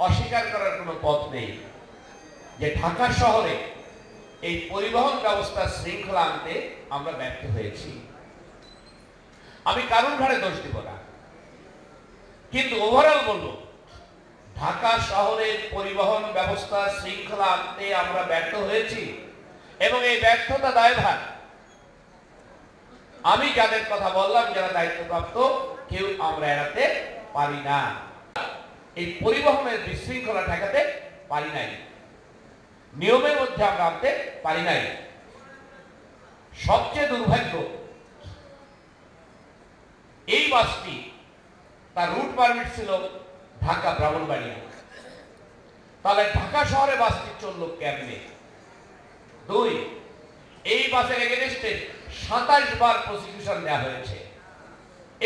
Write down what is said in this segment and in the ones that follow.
অস্বীকার করার কোনো পথ নেই যে ঢাকা শহরে এই পরিবহন ব্যবস্থার শৃঙ্খলা আনতে আমরা ব্যর্থ হয়েছি। আমি কারণ ঘাড়ে দোষ দিব না, কিন্তু ওভারঅল বলবো ঢাকা শহরের পরিবহন ব্যবস্থা শৃঙ্খলা আনতে আমরা ব্যর্থ হয়েছি এবং এই ব্যর্থতা দায়ভার আমি যাদের কথা বললাম যারা দায়িত্বপ্রাপ্ত কেউ আমরা এড়াতে পারি না। এই পরিবহনের বিশৃঙ্খলা ঠেকাতে পারি নাই, নিয়মের মধ্যে আমরা আনতে পারি নাই। সবচেয়ে দুর্ভাগ্য এই বাসটি তার রুট পারমিট ছিল ঢাকা ব্রাহ্মণবাড়িয়া, তাহলে ঢাকা শহরে বাসটি চলল কেমনে? 2, এই বাসের এগেইনস্টে 27 বার প্রসিকিউশন দেওয়া হয়েছে,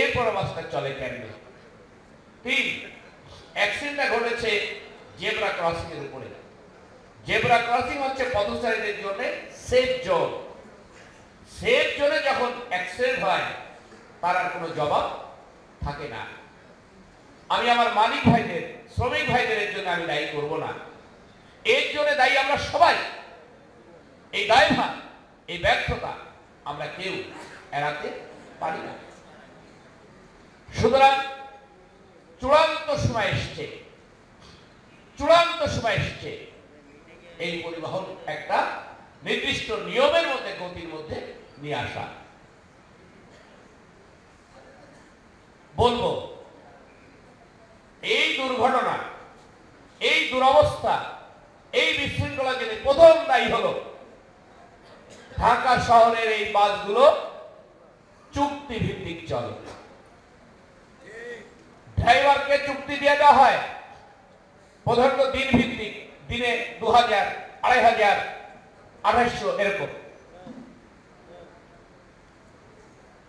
এরপর বাসটা চলে কেমনে? 3, অ্যাক্সিডেন্টটা ঘটেছে জেব্রা ক্রসিং এর উপরে। জেব্রা ক্রসিং হচ্ছে পথচারীদের জন্য সেফ জোন। সেফ জোনে যখন অ্যাক্সিডেন্ট হয় তার আর কোনো জবাব থাকে না। আমি আমার মালিক ভাইদের, শ্রমিক ভাইদের জন্য আমি দায়ী করব না, এর জন্য দায়ী আমরা সবাই। এই দায়ভার, এই ব্যর্থতা আমরা কেউ এড়াতে পারি না। সুতরাং চূড়ান্ত সময় এসছে, চূড়ান্ত সময় এসছে এই পরিবহন একটা নির্দিষ্ট নিয়মের মধ্যে, গতির মধ্যে নিয়ে আসা। বলবো এই দুর্ঘটনা, এই দুরবস্থা, এই বিশৃঙ্খলা যিনি প্রথম দায়ী হলো ঢাকা শহরের এই বাসগুলো চুক্তি ভিত্তিক চলে। ড্রাইভারকে চুক্তি দিয়ে দেওয়া হয় প্রধানত দিন ভিত্তিক, দিনে 2000, 2500, 2800 এরকম।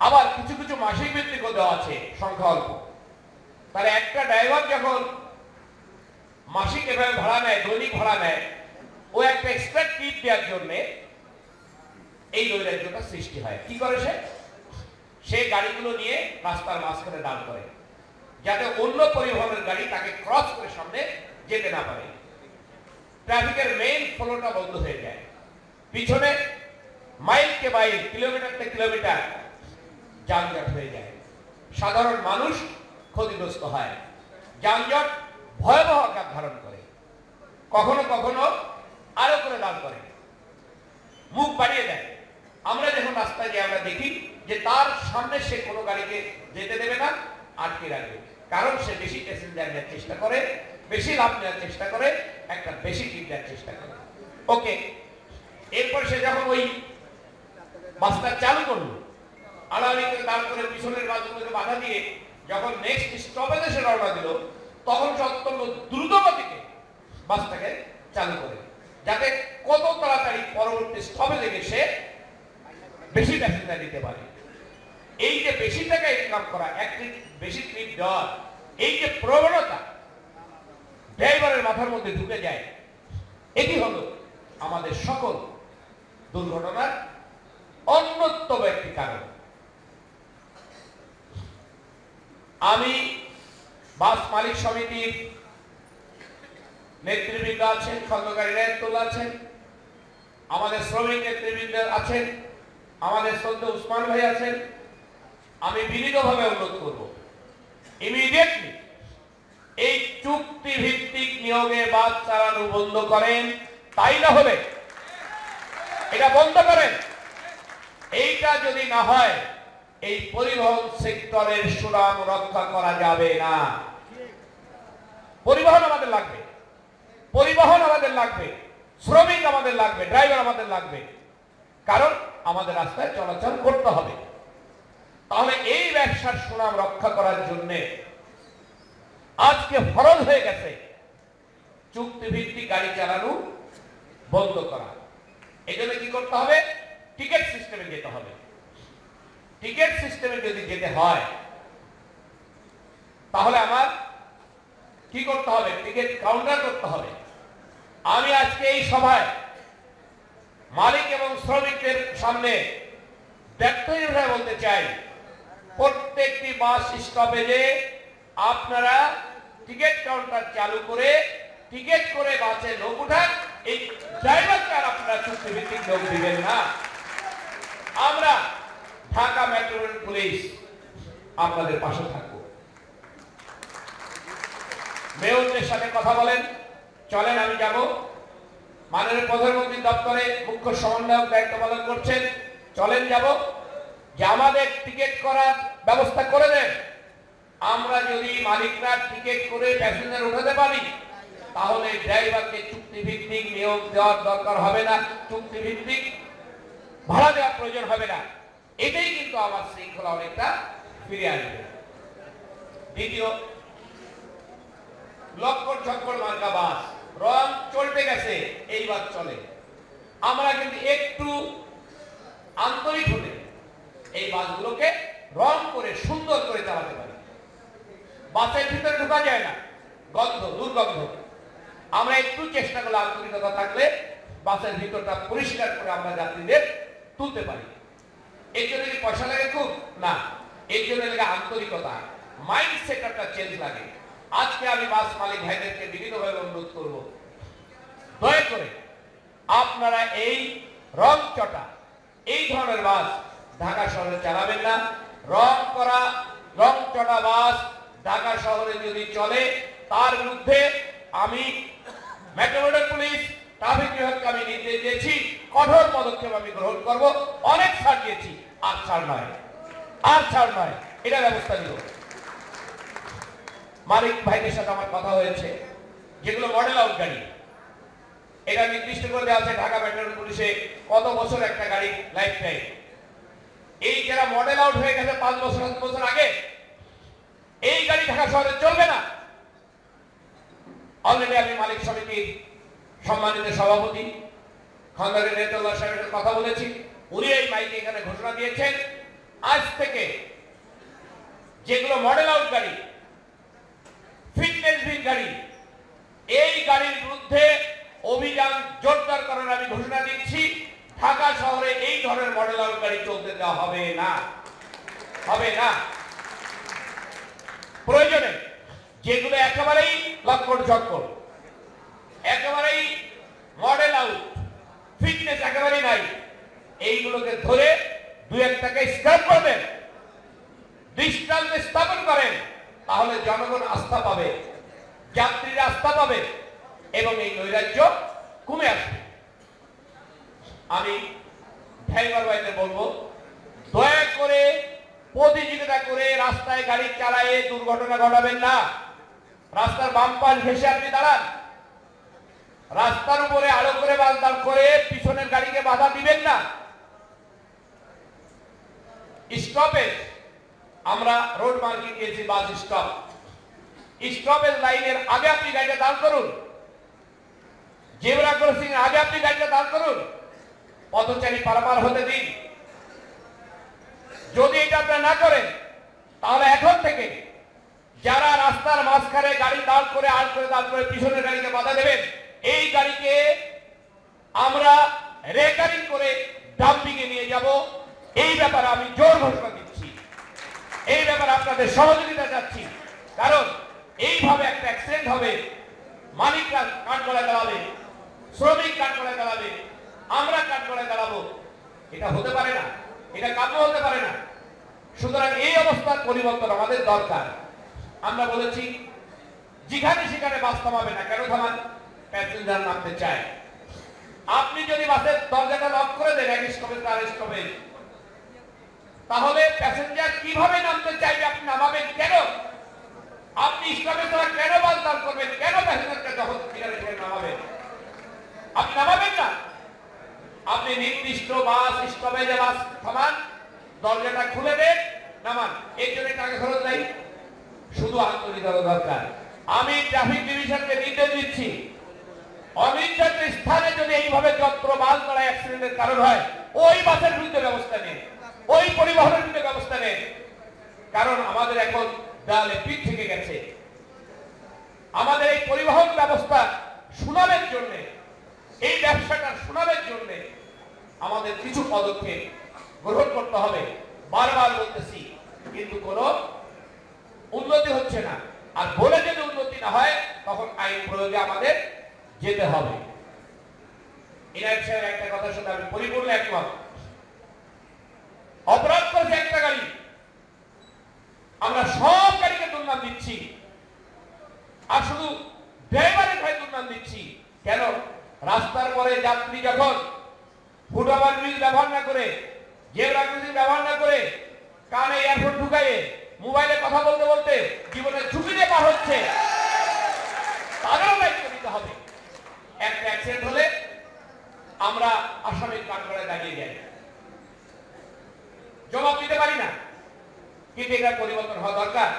আবার কিছু কিছু মাসিক ভিত্তিকও দেওয়া আছে, সংখ্যা অল্প। তাহলে একটা ড্রাইভার যখন মাসিক এভাবে ভাড়া নেয়, দৈনিক ভাড়া নেয়, ও একটা এক্সট্রা টিপ দেওয়ার জন্য এই নৈরাজ্যটা সৃষ্টি হয়। কি করে সে গাড়িগুলো নিয়ে রাস্তার মাঝখানে দাঁড় করে যাতে অন্য পরিবহনের গাড়ি তাকে ক্রস করে সামনে যেতে না পারে। ট্রাফিকের মেইন ফ্লোটা বন্ধ হয়ে যায়, পিছনে মাইলকে মাইল, কিলোমিটারকে কিলোমিটার যানজট হয়ে যায়, সাধারণ মানুষ ক্ষতিগ্রস্ত হয়, যানজট ভয়াবহ আকার ধারণ করে, কখনো কখনো আরো করে দাঁড় করে, মুখ বাড়িয়ে দেয়। আমরা যখন রাস্তায় যাই আমরা দেখি যে তার সামনে সে কোনো গাড়িকে যেতে দেবে না, আটকে রাখবে, কারণ সে বেশি প্যাসেঞ্জার নেওয়ার চেষ্টা করে, বেশি লাভ নেওয়ার চেষ্টা করে, একটা বেশি টিপ দেওয়ার চেষ্টা করে। ওকে, এরপর সে যখন ওই বাসটা চালু করলো, আড়াআড়ি করে দাঁড় করে পিছনের বাসগুলোকে বাধা দিয়ে যখন নেক্সট স্টপেজে সে রওনা দিল, তখন সে অত্যন্ত দ্রুত গতিতে বাসটাকে চালু করে যাতে কত তাড়াতাড়ি পরবর্তী স্টপেজে গিয়ে বেশি প্যাসেঞ্জার দিতে পারে। এই যে বেশি টাকা ইনকাম করা, বেশি ট্রিপ দেওয়া, এই যে প্রবণতা ড্রাইভারের মাথার মধ্যে ঢুকে যায়, এটি হলো আমাদের সকল দুর্ঘটনার অন্যতম একটি কারণ। আমি বাস মালিক সমিতির নেতৃবৃন্দ আছেন, খন্দকারী রায়তুল্লাহ আছেন, আমাদের শ্রমিক নেতৃবৃন্দ আছেন, আমাদের শ্রদ্ধেয় উসমান ভাই আছেন। আমি বিনীতভাবে অনুরোধ করব ইমিডিয়েটলি এই চুক্তি ভিত্তিক নিয়োগে বাস চালানো বন্ধ করেন, তাই না হলে এটা বন্ধ করেন। এইটা যদি না হয় এই পরিবহন সেক্টরের সুনাম রক্ষা করা যাবে না। পরিবহন আমাদের লাগবে, পরিবহন আমাদের লাগবে, শ্রমিক আমাদের লাগবে, ড্রাইভার আমাদের লাগবে, কারণ আমাদের রাস্তায় চলাচল করতে হবে। তাহলে এই ব্যবসার সুনাম রক্ষা করার জন্য আজকে ফরজ হয়ে গেছে চুক্তি ভিত্তিক গাড়ি চালানো বন্ধ করা। এই জন্য কি করতে হবে? টিকিট সিস্টেমে যেতে হবে। টিকিট সিস্টেমে যদি যেতে হয় তাহলে আমার কি করতে হবে? টিকিট কাউন্টার করতে হবে। আমি আজকে এই সভায় মালিক এবং শ্রমিকদের সামনে ব্যক্তিগতভাবে বলতে চাই, প্রত্যেকটি বাস স্টপেজে আপনারা টিকিট কাউন্টার চালু করে টিকিট করে বাসে লোক উঠান, এই ড্রাইভারকে আর আপনারা চুক্তিভিত্তিক লোক দিবেন না। আমরা ঢাকা মেট্রোপলিটন পুলিশ আপনাদের পাশে থাকবো। মেয়রদের সাথে কথা বলেন, চলেন আমি যাব। মাননীয় প্রধানমন্ত্রী দপ্তরে মুখ্য সমন্বয়ক দায়িত্ব পালন করছেন, চলেন যাব, যে আমাদের টিকিট করার ব্যবস্থা করে দেন। আমরা যদি মালিকরা টিকিট করে প্যাসেঞ্জার উঠাতে পারি, তাহলে ড্রাইভারকে চুক্তিভিত্তিক নিয়োগ দেওয়ার দরকার হবে না, চুক্তিভিত্তিক ভাড়া দেওয়ার প্রয়োজন হবে না। এটাই কিন্তু আমার শৃঙ্খলা অনেকটা ফিরে আসবে। দ্বিতীয়, লক্কর ঝক্কর মার্কা বাস, রং চলতে গেছে, এইবার চলে। আমরা কিন্তু একটু আন্তরিক হলে এই বাসগুলোকে রং করে সুন্দর করে চালাতে পারি। বাসের ভিতরে ঢোকা যায় না, গন্ধ, দুর্গন্ধ। আমরা একটু চেষ্টা করলে, আন্তরিকতা থাকলে বাসের ভিতরটা পরিষ্কার করে আমরা যাত্রীদের তুলতে পারি। এর জন্য কি পয়সা লাগে? খুব না, এর জন্য লাগে আন্তরিকতা, মাইন্ড সেটআপটা চেঞ্জ লাগে। আজকে আমি বাস মালিক ভাইদেরকে বিভিন্নভাবে অনুরোধ করব, দয়া করে আপনারা এই রং চটা, এই ধরনের বাস ঢাকা শহরে চালাবেন না। রং করা, রং চটা বাস ঢাকা শহরে যদি চলে, তার বিরুদ্ধে আমি মেট্রোপলিটন পুলিশ ট্রাফিক বিভাগকে আমি নির্দেশ দিয়েছি, কঠোর পদক্ষেপ আমি গ্রহণ করব। অনেক ছাড় দিয়েছি, আর ছাড় নয়, আর ছাড় নয়, এটা ব্যবস্থা নিব। মালিক ভাইদের সাথে আমার কথা হয়েছে, যেগুলো মডেল আউট গাড়ি, এটা নির্দিষ্ট করে দেওয়া আছে ঢাকা মেট্রোপলিটন পুলিশে কত বছর একটা গাড়ি লাইফ টাইম। এই যারা মডেল আউট হয়ে গেছে 5 বছর 7 বছর আগে, এই গাড়ি ঢাকা শহরে চলবে না। অলরেডি আমি মালিক সমিতির সম্মানিত সভাপতি খন্দকার নেতুল্লাহ সাহেবের সাথে কথা বলেছি, উনি এই মাইকে এখানে ঘোষণা দিয়েছেন, আজ থেকে যেগুলো মডেল আউট গাড়ি, ফিটনেসহীন গাড়ি, এই গাড়ির বিরুদ্ধে অভিযান জোরদার করার আমি ঘোষণা দিচ্ছি। ঢাকা শহরে এই ধরনের মডেল আউট গাড়ি চলতে দেওয়া হবে না, হবে না। প্রয়োজনে যেগুলো একেবারেই লক্কর ঝক্কর, একেবারেই মডেল আউট, ফিটনেস একেবারেই নাই, এইগুলোকে ধরে 2-1 টাকা স্ক্র্যাপ করবেন, দৃষ্টান্ত স্থাপন করেন, তাহলে জনগণ আস্থা পাবে, যাত্রীরা আস্থা পাবে এবং এই নৈরাজ্য কমে আসবে। আমি ড্রাইভার ভাইদের বলবো, দয়া করে প্রতিযোগিতা করে রাস্তায় গাড়ি চালায়ে দুর্ঘটনা ঘটাবেন না। রাস্তার বাম পাশ ঘেঁষে আপনি দাঁড়ান, রাস্তার উপরে আলো করে বাস দাঁড় করে পিছনের গাড়িকে বাধা দিবেন না। স্টপেজ, আমরা রোড মার্কিং দিয়েছি, বাস স্টপ, স্টপেজ লাইনের আগে আপনি গাড়িটা দাঁড় করুন, জেব্রা ক্রসিং এর আগে আপনি গাড়িটা দাঁড় করুন, পথচারী পারাপার হতে দিন। যদি এটা আপনারা না করেন, তাহলে এখন থেকে যারা রাস্তার মাঝখানে গাড়ি দাঁড় করে দাঁড় করে পিছনের গাড়িকে বাধা দেবেন, এই গাড়িকে আমরা রেকারিং করে ডাম্পিং এ নিয়ে যাব। এই ব্যাপারে আমি জোর ঘোষণা দিচ্ছি, এই ব্যাপারে আপনাদের সহযোগিতা চাচ্ছি। কারণ এইভাবে একটা অ্যাক্সিডেন্ট হবে, মালিকরা কাঠগড়ায় দাঁড়াবে, শ্রমিক কাঠগড়ায় দাঁড়াবে, আমরা কাঠগড়ায় দাঁড়াবো, এটা হতে পারে না, এটা কাম্য হতে পারে না। সুতরাং এই অবস্থার পরিবর্তন আমাদের দরকার। আমরা বলেছি যেখানে সেখানে বাস থামাবে না। কেন থামান? প্যাসেঞ্জার নামতে চায়। আপনি যদি বাসের দরজাটা লক করে দেন এক স্টপেজ আর স্টপেজ, তাহলে প্যাসেঞ্জার কিভাবে নামতে চাইবে? আপনি নামাবেন কেন? আপনি স্টপেজ ছাড়া কেন বাস দাঁড় করবেন? কেন প্যাসেঞ্জারকে যখন সেখানে নামাবেন? আপনি নামাবেন না। আপনি নির্দিষ্ট বাস স্টপেজে বাস থামান, দরজাটা খুলে দেন, নামান। এর জন্য টাকা খরচ নাই, শুধু আন্তরিকতা দরকার। আমি ট্রাফিক ডিভিশনকে নির্দেশ দিচ্ছি, অনির্দিষ্ট স্থানে যদি এইভাবে যন্ত্র বাস দ্বারা অ্যাক্সিডেন্টের কারণ হয়, ওই বাসের বিরুদ্ধে ব্যবস্থা নেন, ওই পরিবহনের বিরুদ্ধে ব্যবস্থা নেন। কারণ আমাদের এখন দেয়ালে পিঠ থেকে গেছে। আমাদের এই পরিবহন ব্যবস্থা সুনামের জন্য, এই ব্যবসাটার সুনামের জন্য আমাদের কিছু পদক্ষেপ গ্রহণ করতে হবে। বারবার বলতেছি, কিন্তু কোনো উন্নতি হচ্ছে না। আর বলে যদি উন্নতি না হয়, তখন আইন প্রয়োগে আমাদের যেতে হবে। ইনায়ত সাহেব একটা কথা শুনে আমি পরিপূর্ণ একমত। অপরাধ করেছে একটা গাড়ি, আমরা সব গাড়িকে দুর্নাম দিচ্ছি, আর শুধু ড্রাইভারের ভাই দুর্নাম দিচ্ছি কেন? রাস্তার পরে যাত্রী যখন ফুটওভার ব্রিজ ব্যবহার না করে, জেব্রা ক্রসিং ব্যবহার না করে, কানে এয়ারফোন ঢুকাইয়ে মোবাইলে কথা বলতে বলতে জীবনের ঝুঁকি নিয়ে পার হচ্ছে, তাদেরও দায়িত্ব নিতে হবে। একটা অ্যাক্সিডেন্ট হলে আমরা আসামির কাঠগড়ায় দাঁড়িয়ে যাই, জবাব দিতে পারি না, কিন্তু এটা পরিবর্তন হওয়া দরকার।